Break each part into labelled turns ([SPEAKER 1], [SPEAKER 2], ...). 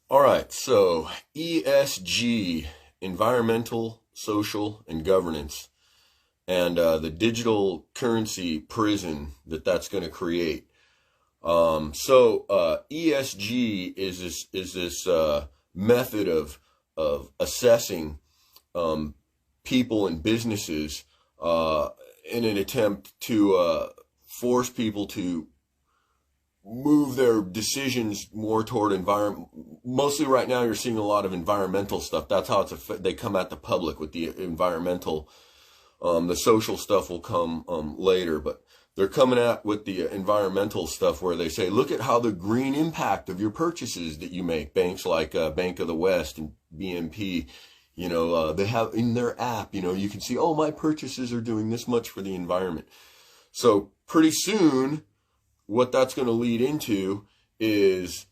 [SPEAKER 1] All right, so ESG, environmental, social, and governance, and the digital currency prison that's going to create. ESG is this method of assessing people and businesses in an attempt to force people to move their decisions more toward environment. Mostly right now, you're seeing a lot of environmental stuff. That's how they come at the public with the environmental. The social stuff will come later, but they're coming at with the environmental stuff where they say, look at how the green impact of your purchases that you make. Banks like Bank of the West and BNP, they have in their app, you can see, oh, my purchases are doing this much for the environment. So pretty soon, what that's going to lead into is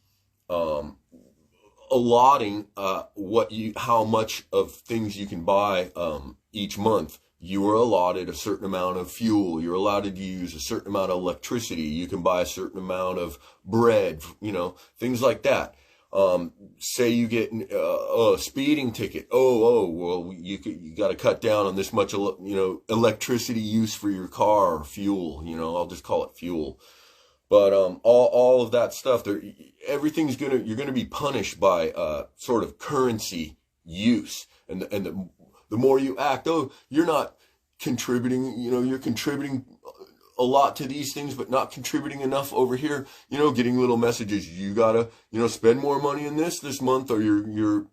[SPEAKER 1] allotting how much of things you can buy each month. You are allotted a certain amount of fuel. You're allowed to use a certain amount of electricity. You can buy a certain amount of bread, things like that. Say you get a speeding ticket. Well, you got to cut down on this much, electricity use for your car or fuel. I'll just call it fuel. But all of that stuff, you're gonna be punished by sort of currency use, and the more you act, you're not contributing, you're contributing a lot to these things, but not contributing enough over here, getting little messages, you gotta, spend more money in this month, or your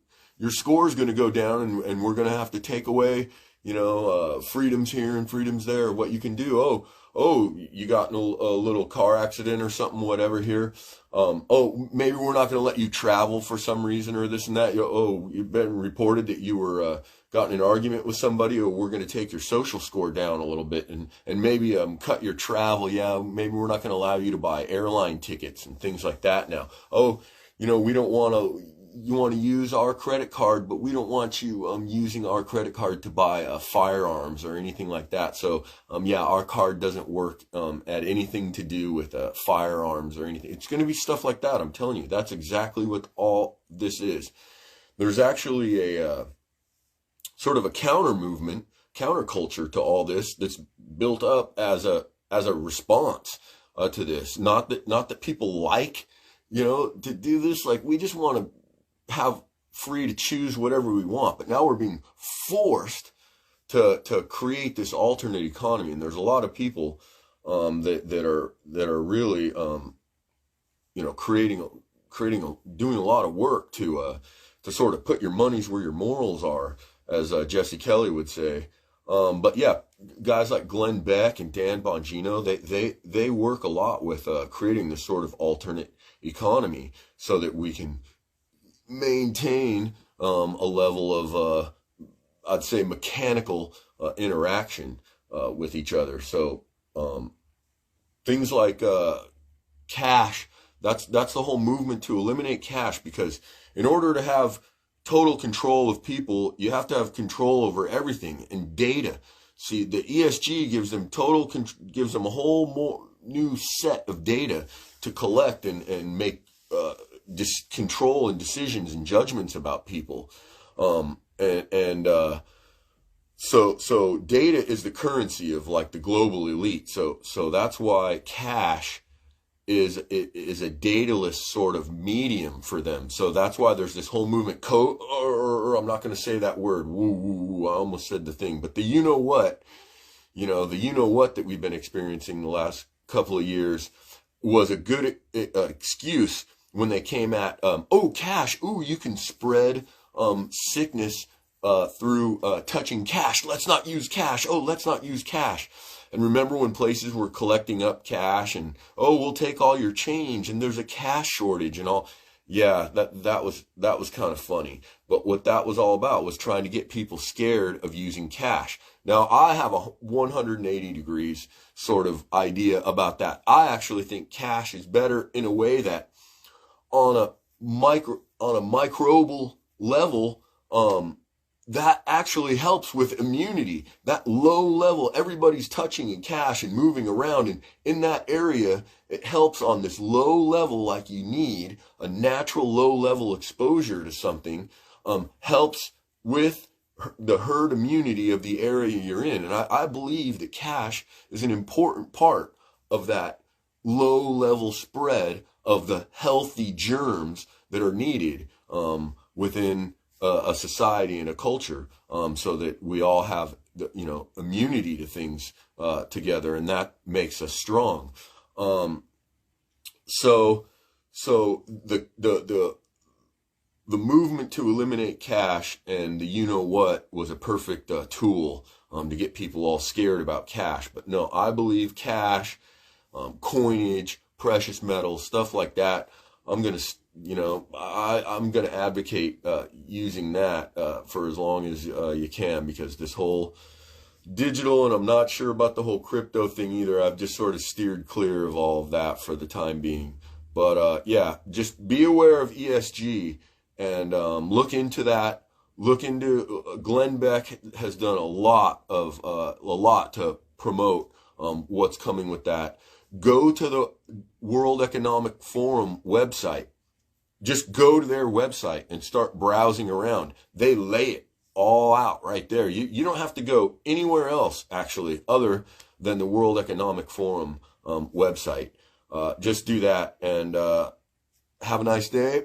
[SPEAKER 1] score is gonna go down, and we're gonna have to take away, freedoms here and freedoms there, what you can do. You got in a little car accident or something, whatever here. Maybe we're not going to let you travel for some reason or this and that. You've been reported that you were got in an argument with somebody, or we're going to take your social score down a little bit and maybe cut your travel. Yeah, maybe we're not going to allow you to buy airline tickets and things like that now. We don't want to. You want to use our credit card, but we don't want you using our credit card to buy firearms or anything like that. So our card doesn't work at anything to do with firearms or anything. It's going to be stuff like that. I'm telling you, that's exactly what all this is. There's actually a sort of a counterculture to all this that's built up as a response to this. Not that people like to do this. Like, we just want to have free to choose whatever we want, but now we're being forced to create this alternate economy, and there's a lot of people that are really doing a lot of work to sort of put your monies where your morals are, as Jesse Kelly would say. But yeah, guys like Glenn Beck and Dan Bongino, they work a lot with creating this sort of alternate economy so that we can maintain a level of I'd say mechanical interaction with each other. So things like cash, that's the whole movement, to eliminate cash, because in order to have total control of people, you have to have control over everything and data. See, the ESG gives them a whole more new set of data to collect and make control and decisions and judgments about people. So data is the currency of like the global elite. So that's why cash is a dataless sort of medium for them. So that's why there's this whole movement. I'm not going to say that word. Woo, I almost said the thing. But the you know what that we've been experiencing the last couple of years was a good excuse when they came at cash. You can spread sickness through touching cash. Let's not use cash. Let's not use cash. And remember when places were collecting up cash and, we'll take all your change and there's a cash shortage and all. Yeah, that was kind of funny. But what that was all about was trying to get people scared of using cash. Now, I have a 180 degrees sort of idea about that. I actually think cash is better in a way that on a microbial level, that actually helps with immunity. That low level, everybody's touching in cash and moving around, and in that area, it helps on this low level like you need, a natural low level exposure to something, helps with the herd immunity of the area you're in. And I believe that cash is an important part of that low level spread of the healthy germs that are needed within a society and a culture, so that we all have immunity to things together, and that makes us strong. So the movement to eliminate cash and the what was a perfect tool to get people all scared about cash. But no, I believe cash, coinage, precious metals, stuff like that, I'm gonna advocate using that for as long as you can, because this whole digital, and I'm not sure about the whole crypto thing either. I've just sort of steered clear of all of that for the time being. But yeah, just be aware of ESG and look into that. Look into Glenn Beck has done a lot to promote what's coming with that. Go to the World Economic Forum website. Just go to their website and start browsing around. They lay it all out right there. You don't have to go anywhere else, actually, other than the World Economic Forum website. Just do that, and have a nice day.